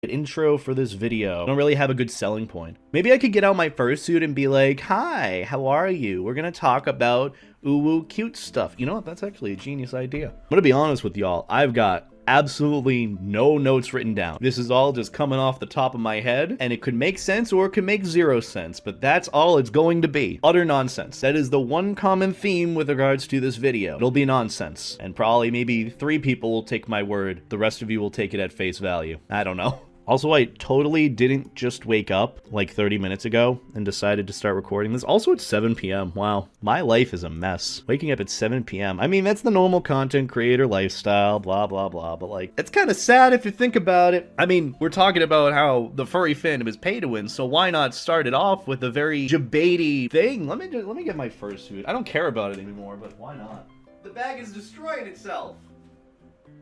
intro for this video. I don't really have a good selling point. Maybe I could get out my fursuit and be like, hi, how are you? We're gonna talk about ooh cute stuff. You know what? That's actually a genius idea. I'm gonna be honest with y'all. I've got absolutely no notes written down. This is all just coming off the top of my head, and it could make sense or it could make zero sense, but that's all it's going to be. Utter nonsense. That is the one common theme with regards to this video. It'll be nonsense, and probably maybe 3 people will take my word. The rest of you will take it at face value. I don't know. Also, I totally didn't just wake up like 30 minutes ago and decided to start recording this. Also, it's 7 p.m. Wow, my life is a mess. Waking up at 7 p.m. I mean, that's the normal content creator lifestyle, blah, blah, blah. But like, it's kind of sad if you think about it. I mean, we're talking about how the furry fandom is pay to win, so why not start it off with a very debatey thing? Let me get my fursuit. I don't care about it anymore, but why not? The bag is destroying itself.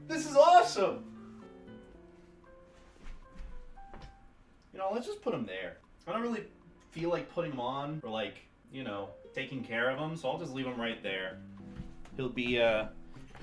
This is awesome. You know, let's just put them there. I don't really feel like putting them on or like, you know, taking care of them, so I'll just leave them right there. He'll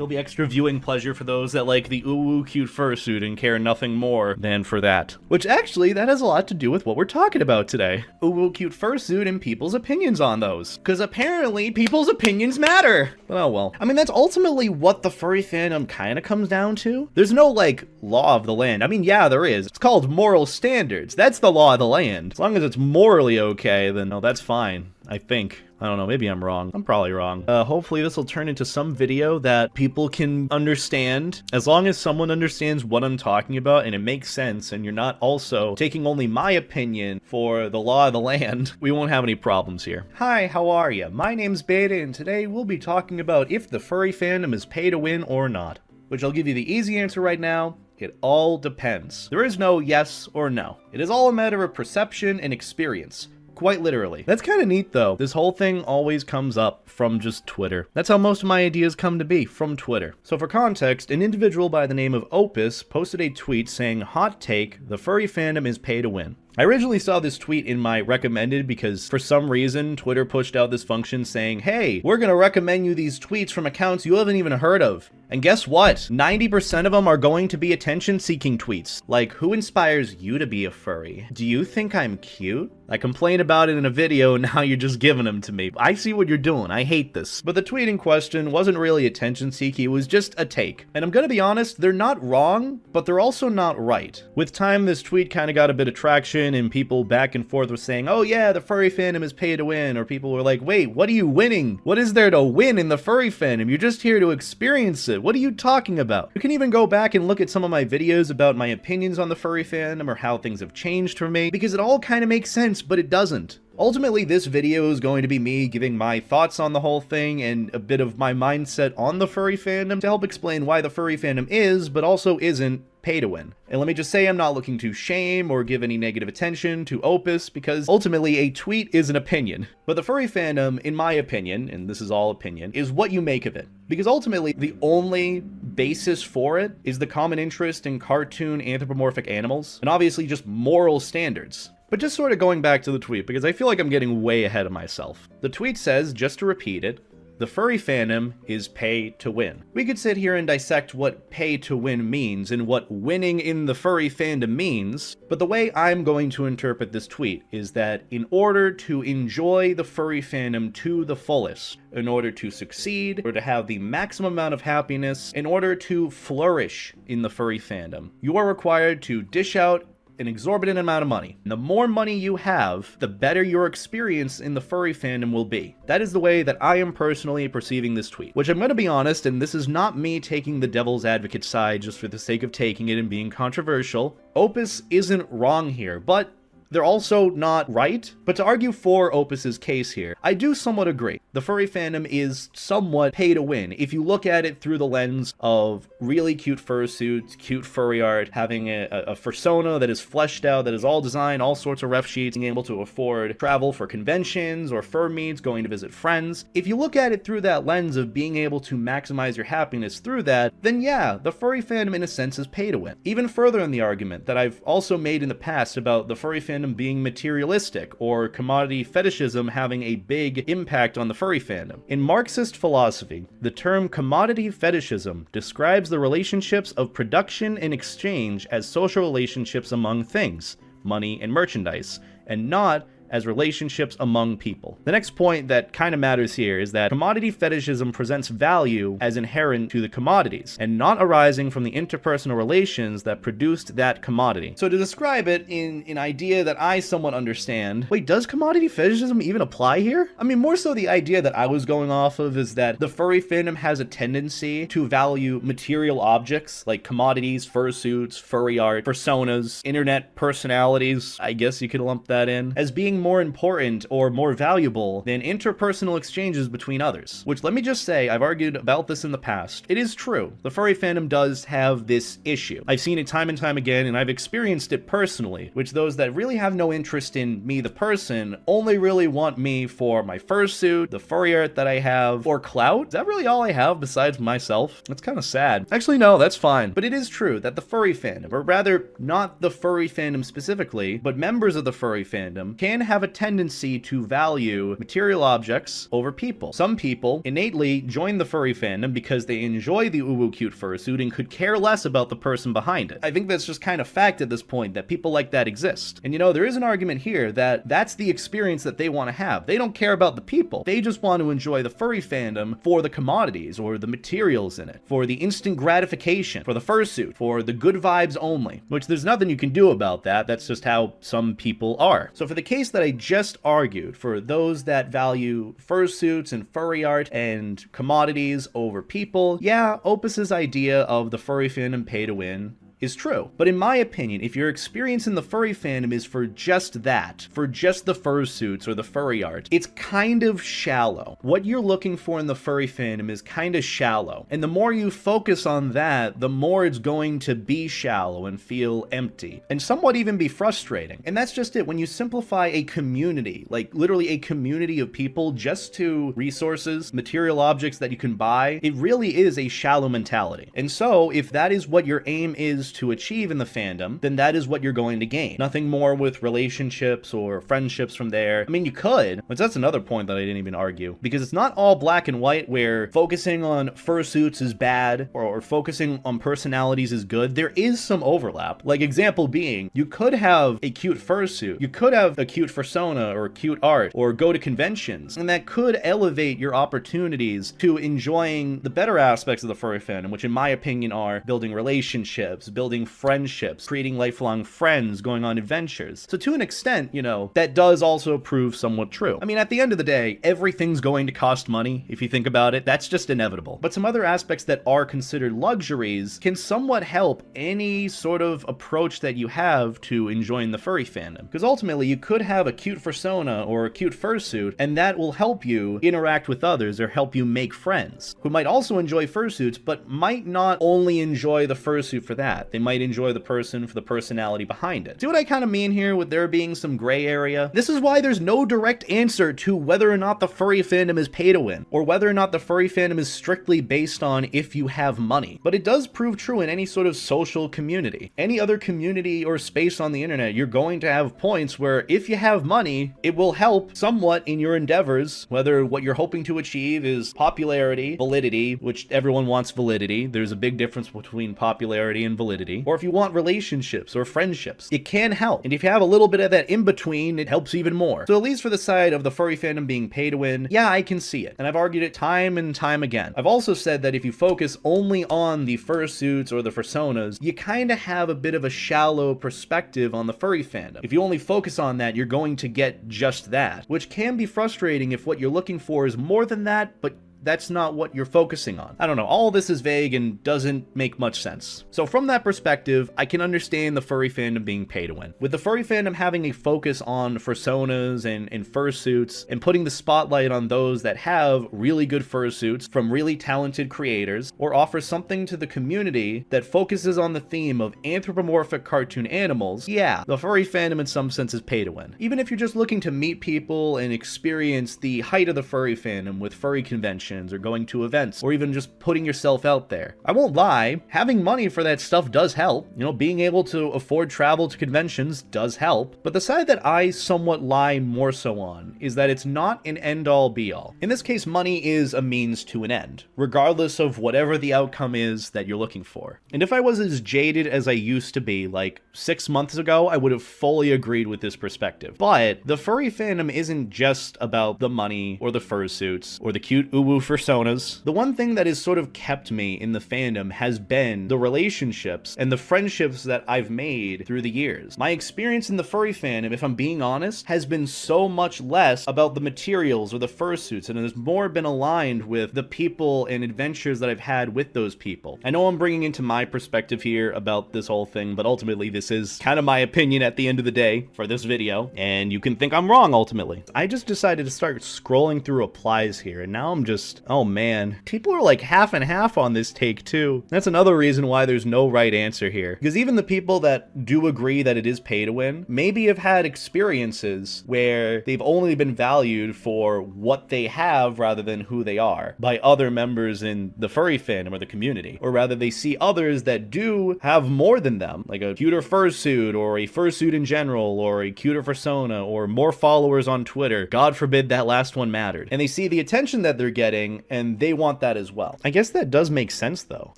be extra viewing pleasure for those that like the ooh cute fursuit and care nothing more than for that. Which actually, that has a lot to do with what we're talking about today. Ooh cute fursuit and people's opinions on those. Because apparently people's opinions matter. Oh well. I mean, that's ultimately what the furry fandom kind of comes down to. There's no like law of the land. I mean, yeah, there is. It's called moral standards. That's the law of the land. As long as it's morally okay, then no, that's fine. I think. I don't know, maybe I'm wrong. I'm probably wrong. Hopefully this will turn into some video that people can understand. As long as someone understands what I'm talking about and it makes sense and you're not also taking only my opinion for the law of the land, we won't have any problems here. Hi, how are you? My name's Beta and today we'll be talking about if the furry fandom is pay to win or not. Which I'll give you the easy answer right now. It all depends. There is no yes or no. It is all a matter of perception and experience. Quite literally. That's kind of neat though. This whole thing always comes up from just Twitter. That's how most of my ideas come to be, from Twitter. So for context, an individual by the name of Opus posted a tweet saying, hot take, the furry fandom is pay to win. I originally saw this tweet in my recommended because for some reason Twitter pushed out this function saying, hey, we're gonna recommend you these tweets from accounts you haven't even heard of. And guess what? 90% of them are going to be attention-seeking tweets. Like, who inspires you to be a furry? Do you think I'm cute? I complained about it in a video and now you're just giving them to me. I see what you're doing. I hate this. But the tweet in question wasn't really attention-seeking. It was just a take. And I'm gonna be honest, they're not wrong, but they're also not right. With time, this tweet kind of got a bit of traction and people back and forth were saying, oh yeah, the furry fandom is pay to win, or people were like, wait, what are you winning? What is there to win in the furry fandom? You're just here to experience it. What are you talking about? You can even go back and look at some of my videos about my opinions on the furry fandom or how things have changed for me, because it all kind of makes sense, but it doesn't. Ultimately, this video is going to be me giving my thoughts on the whole thing and a bit of my mindset on the furry fandom to help explain why the furry fandom is, but also isn't, pay to win. And let me just say I'm not looking to shame or give any negative attention to Opus because ultimately a tweet is an opinion. But the furry fandom, in my opinion, and this is all opinion, is what you make of it. Because ultimately the only basis for it is the common interest in cartoon anthropomorphic animals and obviously just moral standards. But just sort of going back to the tweet because I feel like I'm getting way ahead of myself. The tweet says, just to repeat it, the furry fandom is pay to win. We could sit here and dissect what pay to win means and what winning in the furry fandom means, but the way I'm going to interpret this tweet is that in order to enjoy the furry fandom to the fullest, in order to succeed, or to have the maximum amount of happiness, in order to flourish in the furry fandom, you are required to dish out an exorbitant amount of money. And the more money you have, the better your experience in the furry fandom will be. That is the way that I am personally perceiving this tweet. Which I'm going to be honest, and this is not me taking the devil's advocate side just for the sake of taking it and being controversial. Opus isn't wrong here, but they're also not right, but to argue for Opus's case here, I do somewhat agree. The furry fandom is somewhat pay to win if you look at it through the lens of really cute fursuits, cute furry art, having a fursona that is fleshed out, that is all designed, all sorts of ref sheets, being able to afford travel for conventions or fur meets, going to visit friends. If you look at it through that lens of being able to maximize your happiness through that, then yeah, the furry fandom in a sense is pay to win. Even further in the argument that I've also made in the past about the furry fandom fandom being materialistic, or commodity fetishism having a big impact on the furry fandom. In Marxist philosophy, the term commodity fetishism describes the relationships of production and exchange as social relationships among things, money and merchandise, and not as relationships among people. The next point that kind of matters here is that commodity fetishism presents value as inherent to the commodities, and not arising from the interpersonal relations that produced that commodity. So to describe it in an idea that I somewhat understand, wait, does commodity fetishism even apply here? I mean, more so the idea that I was going off of is that the furry fandom has a tendency to value material objects like commodities, fursuits, furry art, personas, internet personalities, I guess you could lump that in, as being more important or more valuable than interpersonal exchanges between others. Which, let me just say, I've argued about this in the past. It is true. The furry fandom does have this issue. I've seen it time and time again, and I've experienced it personally, which those that really have no interest in me the person only really want me for my fursuit, the furry art that I have, or clout. Is that really all I have besides myself? That's kind of sad. Actually, no, that's fine. But it is true that the furry fandom, or rather, not the furry fandom specifically, but members of the furry fandom can have a tendency to value material objects over people. Some people innately join the furry fandom because they enjoy the uwu cute fursuit and could care less about the person behind it. I think that's just kind of fact at this point, that people like that exist. And you know, there is an argument here that that's the experience that they want to have. They don't care about the people. They just want to enjoy the furry fandom for the commodities or the materials in it, for the instant gratification, for the fursuit, for the good vibes only, which there's nothing you can do about that. That's just how some people are. So for the case that I just argued, for those that value fursuits and furry art and commodities over people, yeah, Opus's idea of the furry fandom pay to win is true. But in my opinion, if your experience in the furry fandom is for just that, for just the fursuits or the furry art, it's kind of shallow. What you're looking for in the furry fandom is kind of shallow. And the more you focus on that, the more it's going to be shallow and feel empty, and somewhat even be frustrating. And that's just it. When you simplify a community, like literally a community of people, just to resources, material objects that you can buy, it really is a shallow mentality. And so if that is what your aim is to achieve in the fandom, then that is what you're going to gain. Nothing more with relationships or friendships from there. I mean, you could, but that's another point that I didn't even argue, because it's not all black and white where focusing on fursuits is bad or focusing on personalities is good. There is some overlap. Like, example being, you could have a cute fursuit, you could have a cute fursona or cute art, or go to conventions, and that could elevate your opportunities to enjoying the better aspects of the furry fandom, which in my opinion are building relationships, building friendships, creating lifelong friends, going on adventures. So to an extent, you know, that does also prove somewhat true. I mean, at the end of the day, everything's going to cost money. If you think about it, that's just inevitable. But some other aspects that are considered luxuries can somewhat help any sort of approach that you have to enjoying the furry fandom. Because ultimately, you could have a cute fursona or a cute fursuit, and that will help you interact with others or help you make friends who might also enjoy fursuits, but might not only enjoy the fursuit for that. They might enjoy the person for the personality behind it. See what I kind of mean here with there being some gray area? This is why there's no direct answer to whether or not the furry fandom is pay to win, or whether or not the furry fandom is strictly based on if you have money. But it does prove true in any sort of social community. Any other community or space on the internet, you're going to have points where if you have money, it will help somewhat in your endeavors, whether what you're hoping to achieve is popularity, validity, which everyone wants validity. There's a big difference between popularity and validity. Or if you want relationships or friendships, it can help. And if you have a little bit of that in between, it helps even more. So at least for the side of the furry fandom being pay to win, yeah, I can see it. And I've argued it time and time again. I've also said that if you focus only on the fursuits or the fursonas, you kind of have a bit of a shallow perspective on the furry fandom. If you only focus on that, you're going to get just that, which can be frustrating if what you're looking for is more than that, but that's not what you're focusing on. I don't know, all this is vague and doesn't make much sense. So from that perspective, I can understand the furry fandom being pay to win. With the furry fandom having a focus on fursonas and fursuits, and putting the spotlight on those that have really good fursuits from really talented creators, or offer something to the community that focuses on the theme of anthropomorphic cartoon animals, yeah, the furry fandom in some sense is pay to win. Even if you're just looking to meet people and experience the height of the furry fandom with furry conventions, conventions or going to events or even just putting yourself out there. I won't lie, having money for that stuff does help. You know, being able to afford travel to conventions does help. But the side that I somewhat lie more so on is that it's not an end-all be-all. In this case, money is a means to an end, regardless of whatever the outcome is that you're looking for. And if I was as jaded as I used to be like 6 months ago, I would have fully agreed with this perspective. But the furry fandom isn't just about the money or the fursuits or the cute uwu fursonas. The one thing that has sort of kept me in the fandom has been the relationships and the friendships that I've made through the years. My experience in the furry fandom, if I'm being honest, has been so much less about the materials or the fursuits, and it has more been aligned with the people and adventures that I've had with those people. I know I'm bringing into my perspective here about this whole thing, but ultimately this is kind of my opinion at the end of the day for this video, and you can think I'm wrong ultimately. I just decided to start scrolling through replies here, and now I'm just, oh man, people are like half and half on this take too. That's another reason why there's no right answer here, because even the people that do agree that it is pay to win maybe have had experiences where they've only been valued for what they have rather than who they are by other members in the furry fandom or the community, or rather they see others that do have more than them, like a cuter fursuit or a fursuit in general or a cuter fursona or more followers on Twitter. God forbid that last one mattered. And they see the attention that they're getting and they want that as well. I guess that does make sense though.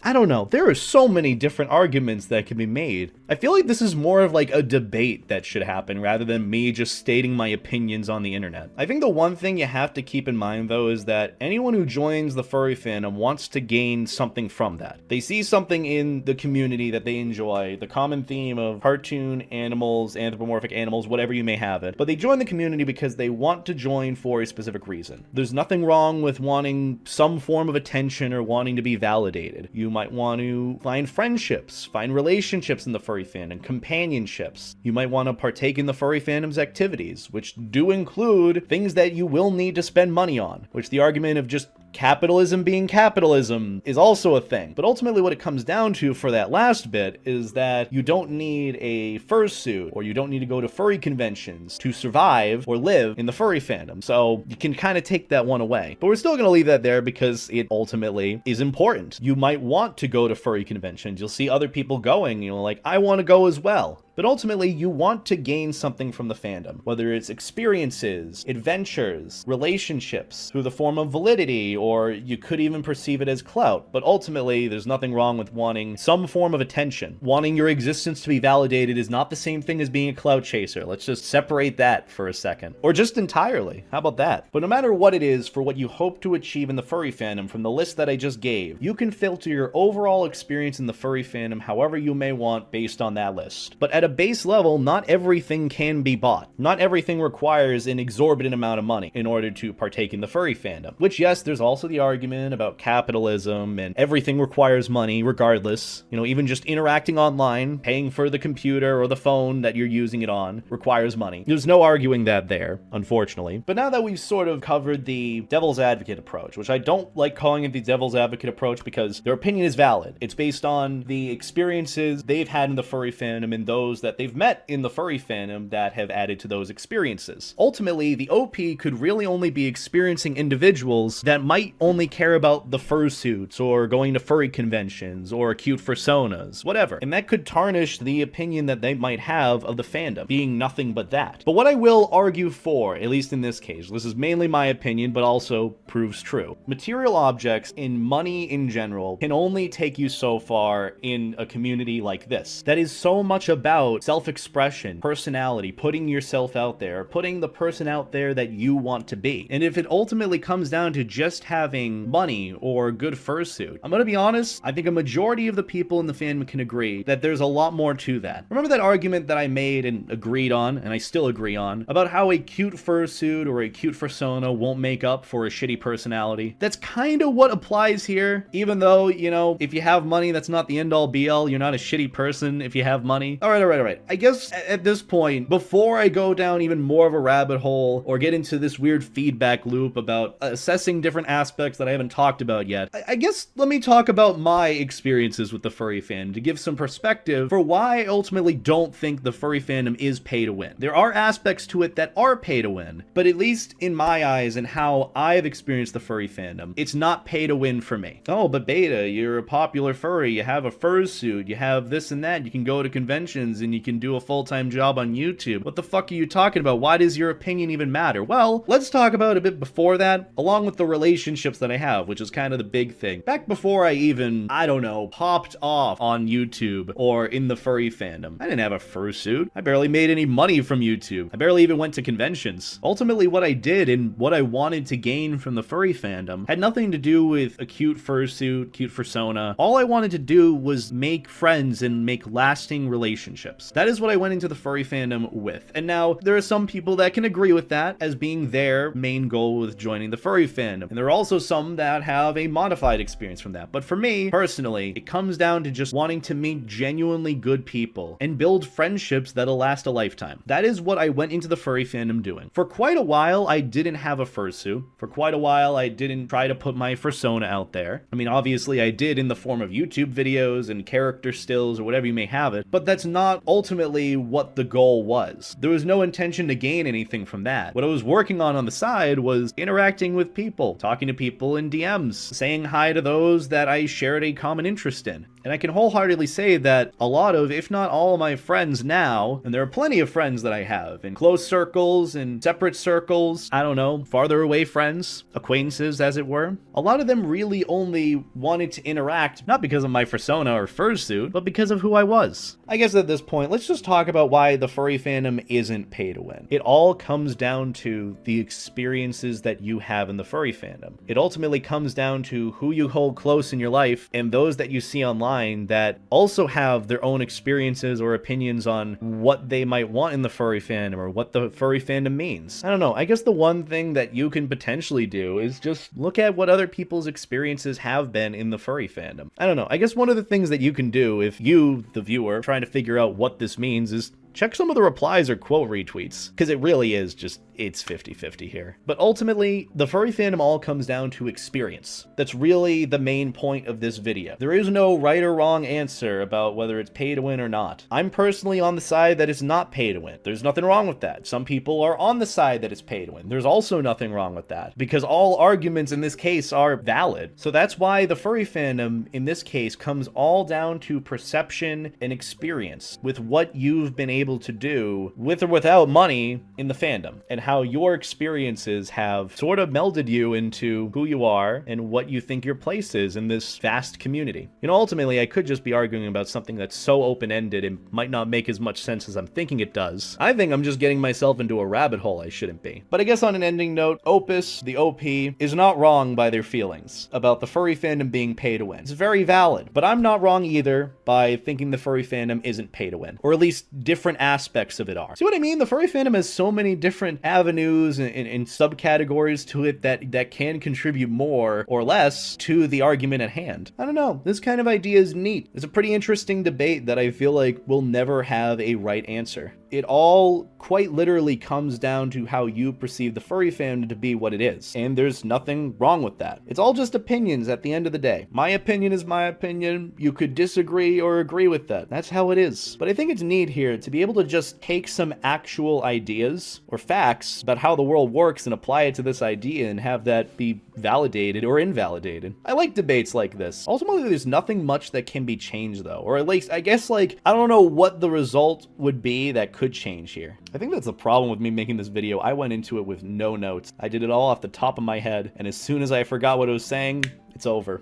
I don't know. There are so many different arguments that can be made. I feel like this is more of like a debate that should happen rather than me just stating my opinions on the internet. I think the one thing you have to keep in mind though is that anyone who joins the furry fandom wants to gain something from that. They see something in the community that they enjoy, the common theme of cartoon animals, anthropomorphic animals, whatever you may have it, but they join the community because they want to join for a specific reason. There's nothing wrong with wanting some form of attention or wanting to be validated. You might want to find friendships, find relationships in the furry fandom, companionships. You might want to partake in the furry fandom's activities, which do include things that you will need to spend money on, which the argument of just capitalism being capitalism is also a thing. But ultimately what it comes down to for that last bit is that you don't need a fursuit or you don't need to go to furry conventions to survive or live in the furry fandom. So you can kind of take that one away. But we're still going to leave that there because it ultimately is important. You might want to go to furry conventions. You'll see other people going, you know, like, I want to go as well. But ultimately, you want to gain something from the fandom, whether it's experiences, adventures, relationships, through the form of validity, or you could even perceive it as clout. But ultimately, there's nothing wrong with wanting some form of attention. Wanting your existence to be validated is not the same thing as being a clout chaser. Let's just separate that for a second. Or just entirely. How about that? But no matter what it is for what you hope to achieve in the furry fandom from the list that I just gave, you can filter your overall experience in the furry fandom however you may want based on that list. But at a base level, not everything can be bought. Not everything requires an exorbitant amount of money in order to partake in the furry fandom. Which, yes, there's also the argument about capitalism and everything requires money regardless. You know, even just interacting online, paying for the computer or the phone that you're using it on requires money. There's no arguing that there, unfortunately. But now that we've sort of covered the devil's advocate approach, which I don't like calling it the devil's advocate approach because their opinion is valid. It's based on the experiences they've had in the furry fandom and those that they've met in the furry fandom that have added to those experiences. Ultimately, the OP could really only be experiencing individuals that might only care about the fursuits or going to furry conventions or cute fursonas, whatever. And that could tarnish the opinion that they might have of the fandom, being nothing but that. But what I will argue for, at least in this case, this is mainly my opinion, but also proves true. Material objects and money in general can only take you so far in a community like this. That is so much about self-expression, personality, putting yourself out there, putting the person out there that you want to be. And if it ultimately comes down to just having money or good fursuit, I'm gonna be honest, I think a majority of the people in the fandom can agree that there's a lot more to that. Remember that argument that I made and agreed on, and I still agree on, about how a cute fursuit or a cute fursona won't make up for a shitty personality? That's kind of what applies here, even though, you know, if you have money, that's not the end-all be-all. You're not a shitty person if you have money. All right, Alright. I guess at this point, before I go down even more of a rabbit hole or get into this weird feedback loop about assessing different aspects that I haven't talked about yet, I guess let me talk about my experiences with the furry fandom to give some perspective for why I ultimately don't think the furry fandom is pay to win. There are aspects to it that are pay to win, but at least in my eyes and how I've experienced the furry fandom, it's not pay to win for me. Oh, but Beta, you're a popular furry, you have a fursuit, you have this and that, you can go to conventions and you can do a full-time job on YouTube. What the fuck are you talking about? Why does your opinion even matter? Well, let's talk about a bit before that, along with the relationships that I have, which is kind of the big thing. Back before I even, I don't know, popped off on YouTube or in the furry fandom, I didn't have a fursuit. I barely made any money from YouTube. I barely even went to conventions. Ultimately, what I did and what I wanted to gain from the furry fandom had nothing to do with a cute fursuit, cute fursona. All I wanted to do was make friends and make lasting relationships. That is what I went into the furry fandom with. And now, there are some people that can agree with that as being their main goal with joining the furry fandom. And there are also some that have a modified experience from that. But for me, personally, it comes down to just wanting to meet genuinely good people and build friendships that'll last a lifetime. That is what I went into the furry fandom doing. For quite a while, I didn't have a fursuit. For quite a while, I didn't try to put my fursona out there. I mean, obviously, I did in the form of YouTube videos and character stills or whatever you may have it, but that's not ultimately what the goal was. There was no intention to gain anything from that. What I was working on the side was interacting with people, talking to people in DMs, saying hi to those that I shared a common interest in. And I can wholeheartedly say that a lot of, if not all of my friends now, and there are plenty of friends that I have in close circles and separate circles, I don't know, farther away friends, acquaintances as it were, a lot of them really only wanted to interact not because of my fursona or fursuit, but because of who I was. I guess at this point, let's just talk about why the furry fandom isn't pay to win. It all comes down to the experiences that you have in the furry fandom. It ultimately comes down to who you hold close in your life and those that you see online that also have their own experiences or opinions on what they might want in the furry fandom or what the furry fandom means. I don't know, I guess the one thing that you can potentially do is just look at what other people's experiences have been in the furry fandom. I don't know, I guess one of the things that you can do if you, the viewer, trying to figure out what this means is check some of the replies or quote retweets, because it really is just, it's 50-50 here. But ultimately, the furry fandom all comes down to experience. That's really the main point of this video. There is no right or wrong answer about whether it's pay to win or not. I'm personally on the side that it's not pay to win. There's nothing wrong with that. Some people are on the side that it's pay to win. There's also nothing wrong with that, because all arguments in this case are valid. So that's why the furry fandom in this case comes all down to perception and experience with what you've been able to do with or without money in the fandom, and how your experiences have sort of melded you into who you are and what you think your place is in this vast community. You know, ultimately, I could just be arguing about something that's so open-ended and might not make as much sense as I'm thinking it does. I think I'm just getting myself into a rabbit hole I shouldn't be. But I guess on an ending note, Opus, the OP, is not wrong by their feelings about the furry fandom being pay to win. It's very valid, but I'm not wrong either by thinking the furry fandom isn't pay to win, or at least different aspects of it are. See what I mean? The furry fandom has so many different avenues and subcategories to it that can contribute more or less to the argument at hand. I don't know. This kind of idea is neat. It's a pretty interesting debate that I feel like will never have a right answer. It all quite literally comes down to how you perceive the furry fandom to be what it is. And there's nothing wrong with that. It's all just opinions at the end of the day. My opinion is my opinion. You could disagree or agree with that. That's how it is. But I think it's neat here to be able to just take some actual ideas or facts about how the world works and apply it to this idea and have that be validated or invalidated. I like debates like this. Ultimately, there's nothing much that can be changed though. Or at least, I guess, like, I don't know what the result would be that could change here. I think that's the problem with me making this video. I went into it with no notes. I did it all off the top of my head, and as soon as I forgot what I was saying, it's over.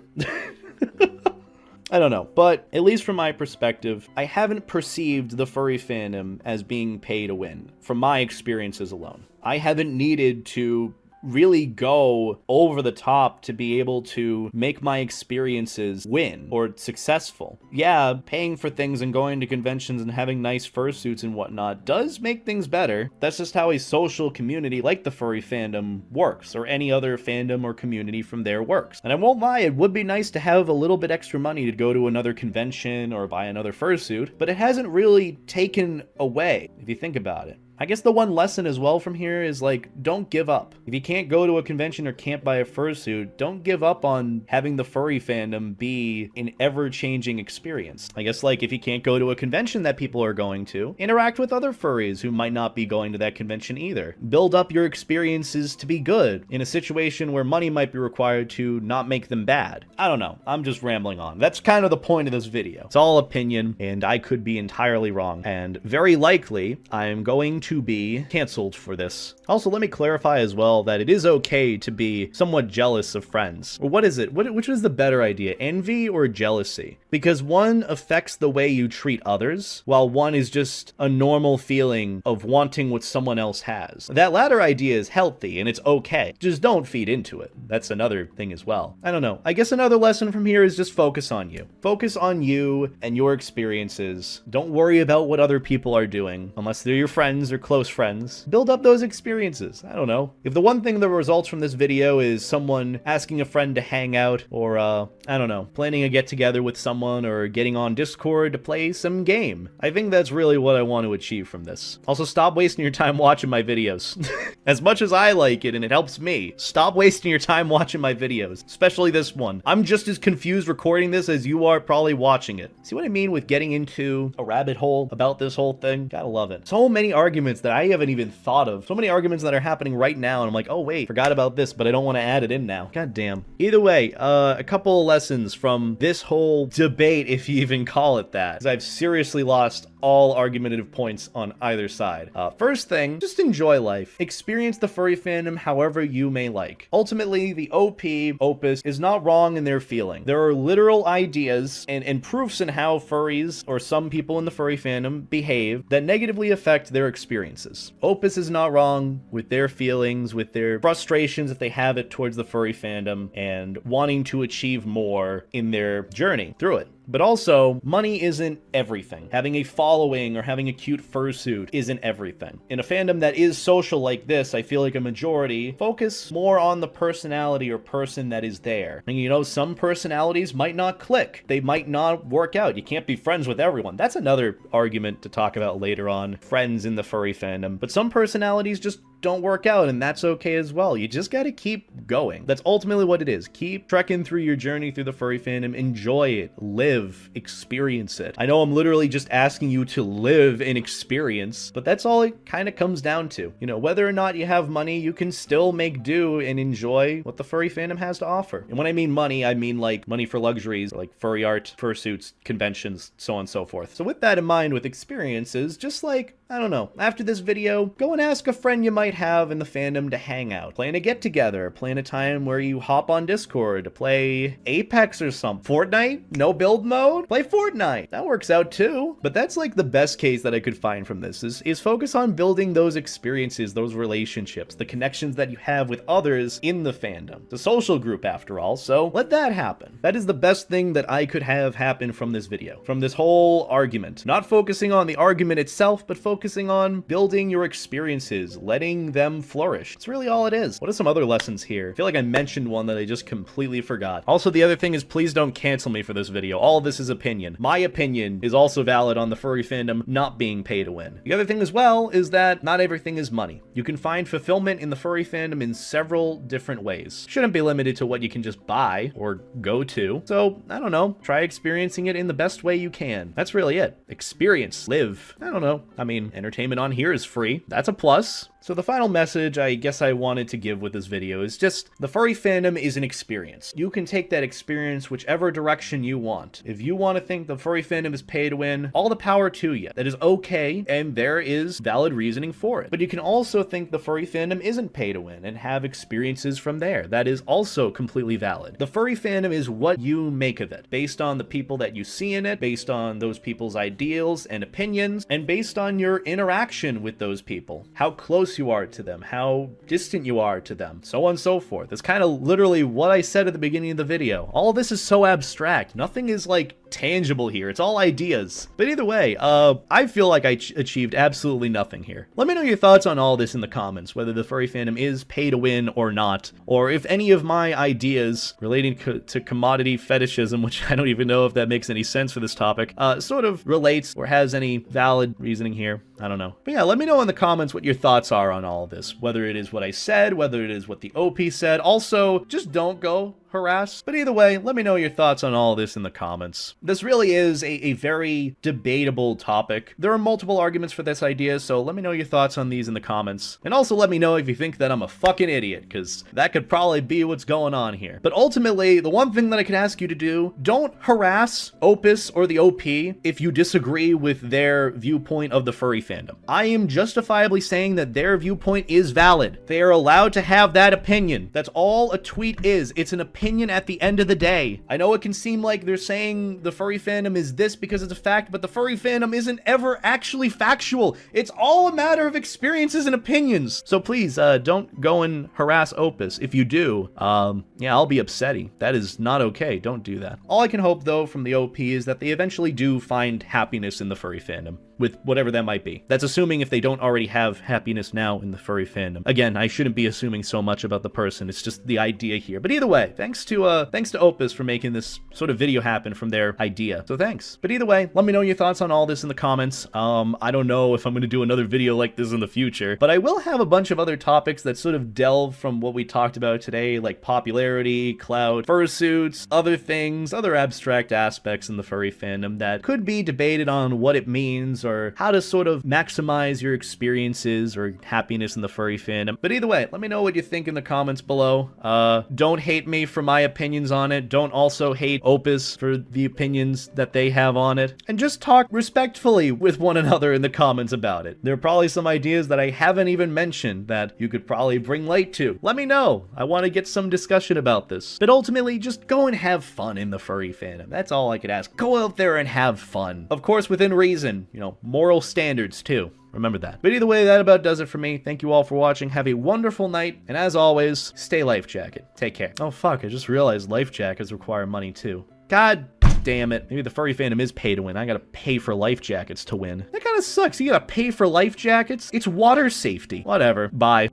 I don't know, but at least from my perspective, I haven't perceived the furry fandom as being pay to win, from my experiences alone. I haven't needed to really go over the top to be able to make my experiences win or successful. Yeah, paying for things and going to conventions and having nice fursuits and whatnot does make things better. That's just how a social community like the furry fandom works, or any other fandom or community from there works. And I won't lie, it would be nice to have a little bit extra money to go to another convention or buy another fursuit, but it hasn't really taken away, if you think about it. I guess the one lesson as well from here is, like, don't give up. If you can't go to a convention or can't buy a fursuit, don't give up on having the furry fandom be an ever-changing experience. I guess, like, if you can't go to a convention that people are going to, interact with other furries who might not be going to that convention either. Build up your experiences to be good in a situation where money might be required to not make them bad. I don't know. I'm just rambling on. That's kind of the point of this video. It's all opinion, and I could be entirely wrong. And very likely, I'm going to be canceled for this. Also, let me clarify as well that it is okay to be somewhat jealous of friends. Or what is it? Which is the better idea? Envy or jealousy? Because one affects the way you treat others, while one is just a normal feeling of wanting what someone else has. That latter idea is healthy and it's okay. Just don't feed into it. That's another thing as well. I don't know. I guess another lesson from here is just focus on you. Focus on you and your experiences. Don't worry about what other people are doing, unless they're your friends or close friends. Build up those experiences. I don't know. If the one thing that results from this video is someone asking a friend to hang out, or I don't know, planning a get-together with someone, or getting on Discord to play some game, I think that's really what I want to achieve from this. Also, stop wasting your time watching my videos. As much as I like it and it helps me, stop wasting your time watching my videos, especially this one. I'm just as confused recording this as you are probably watching it. See what I mean with getting into a rabbit hole about this whole thing? Gotta love it. So many arguments that I haven't even thought of. So many arguments that are happening right now, and I'm like, oh wait, forgot about this, but I don't want to add it in now. God damn. Either way, a couple of lessons from this whole debate, if you even call it that, because I've seriously lost all argumentative points on either side. First thing, just enjoy life. Experience the furry fandom however you may like. Ultimately, the Opus is not wrong in their feeling. There are literal ideas and proofs in how furries, or some people in the furry fandom, behave that negatively affect their experiences. Opus is not wrong with their feelings, with their frustrations if they have it towards the furry fandom, and wanting to achieve more in their journey through it. But also, money isn't everything. Having a following or having a cute fursuit isn't everything. In a fandom that is social like this, I feel like a majority focus more on the personality or person that is there. And you know, some personalities might not click. They might not work out. You can't be friends with everyone. That's another argument to talk about later on, friends in the furry fandom. But some personalities just don't work out, and that's okay as well. You just gotta keep going. That's ultimately what it is. Keep trekking through your journey through the furry fandom. Enjoy it. Live. Experience it. I know I'm literally just asking you to live and experience, but that's all it kind of comes down to. You know, whether or not you have money, you can still make do and enjoy what the furry fandom has to offer. And when I mean money, I mean like money for luxuries, like furry art, fursuits, conventions, so on and so forth. So with that in mind, with experiences, just like, I don't know, after this video, go and ask a friend you might have in the fandom to hang out. Plan a get-together. Plan a time where you hop on Discord to play Apex or something. Fortnite? No build mode? Play Fortnite. That works out too. But that's like the best case that I could find from this is focus on building those experiences, those relationships, the connections that you have with others in the fandom. It's a social group after all, so let that happen. That is the best thing that I could have happen from this video, from this whole argument. Not focusing on the argument itself, but focusing on building your experiences, letting them flourish. It's really all it is. What are some other lessons here? I feel like I mentioned one that I just completely forgot. Also, the other thing is, please don't cancel me for this video. All of this is opinion. My opinion is also valid on the furry fandom not being pay to win. The other thing as well is that not everything is money. You can find fulfillment in the furry fandom in several different ways. Shouldn't be limited to what you can just buy or go to. So, I don't know, try experiencing it in the best way you can. That's really it. Experience. Live. I don't know. I mean, entertainment on here is free. That's a plus. So the final message I guess I wanted to give with this video is just, the furry fandom is an experience. You can take that experience whichever direction you want. If you want to think the furry fandom is pay to win, all the power to you. That is okay, and there is valid reasoning for it. But you can also think the furry fandom isn't pay to win and have experiences from there. That is also completely valid. The furry fandom is what you make of it, based on the people that you see in it, based on those people's ideals and opinions, and based on your interaction with those people. How close you are to them, how distant you are to them, so on and so forth. That's kind of literally what I said at the beginning of the video. All this is so abstract. Nothing is like tangible here. It's all ideas. But either way, I feel like I achieved absolutely nothing here. Let me know your thoughts on all this in the comments, whether the furry fandom is pay to win or not, or if any of my ideas relating to commodity fetishism, which I don't even know if that makes any sense for this topic, sort of relates or has any valid reasoning here. I don't know. But yeah, let me know in the comments what your thoughts are on all this, whether it is what I said, whether it is what the OP said. Also, just don't go harass. But either way, let me know your thoughts on all this in the comments. This really is a very debatable topic. There are multiple arguments for this idea, so let me know your thoughts on these in the comments. And also let me know if you think that I'm a fucking idiot, because that could probably be what's going on here. But ultimately, the one thing that I could ask you to do, don't harass Opus or the OP if you disagree with their viewpoint of the furry fandom. I am justifiably saying that their viewpoint is valid. They are allowed to have that opinion. That's all a tweet is. It's an opinion at the end of the day. I know it can seem like they're saying the furry fandom is this because it's a fact, but the furry fandom isn't ever actually factual. It's all a matter of experiences and opinions. So please, don't go and harass Opus. If you do, yeah, I'll be upsetty. That is not okay. Don't do that. All I can hope, though, from the OP is that they eventually do find happiness in the furry fandom, with whatever that might be. That's assuming if they don't already have happiness now in the furry fandom. Again, I shouldn't be assuming so much about the person. It's just the idea here. But either way, thanks to Opus for making this sort of video happen from their idea. So thanks. But either way, let me know your thoughts on all this in the comments. I don't know if I'm going to do another video like this in the future, but I will have a bunch of other topics that sort of delve from what we talked about today, like popularity, clout, fursuits, other things, other abstract aspects in the furry fandom that could be debated on what it means or how to sort of maximize your experiences or happiness in the furry fandom. But either way, let me know what you think in the comments below. Don't hate me for my opinions on it. Don't also hate Opus for the opinions that they have on it. And just talk respectfully with one another in the comments about it. There are probably some ideas that I haven't even mentioned that you could probably bring light to. Let me know. I want to get some discussion about this. But ultimately, just go and have fun in the furry fandom. That's all I could ask. Go out there and have fun. Of course, within reason. You know, moral standards too. Remember that. But either way, that about does it for me. Thank you all for watching. Have a wonderful night. And as always, stay life jacket. Take care. Oh fuck, I just realized life jackets require money too. God damn it. Maybe the furry fandom is pay to win. I gotta pay for life jackets to win. That kinda sucks. You gotta pay for life jackets? It's water safety. Whatever. Bye.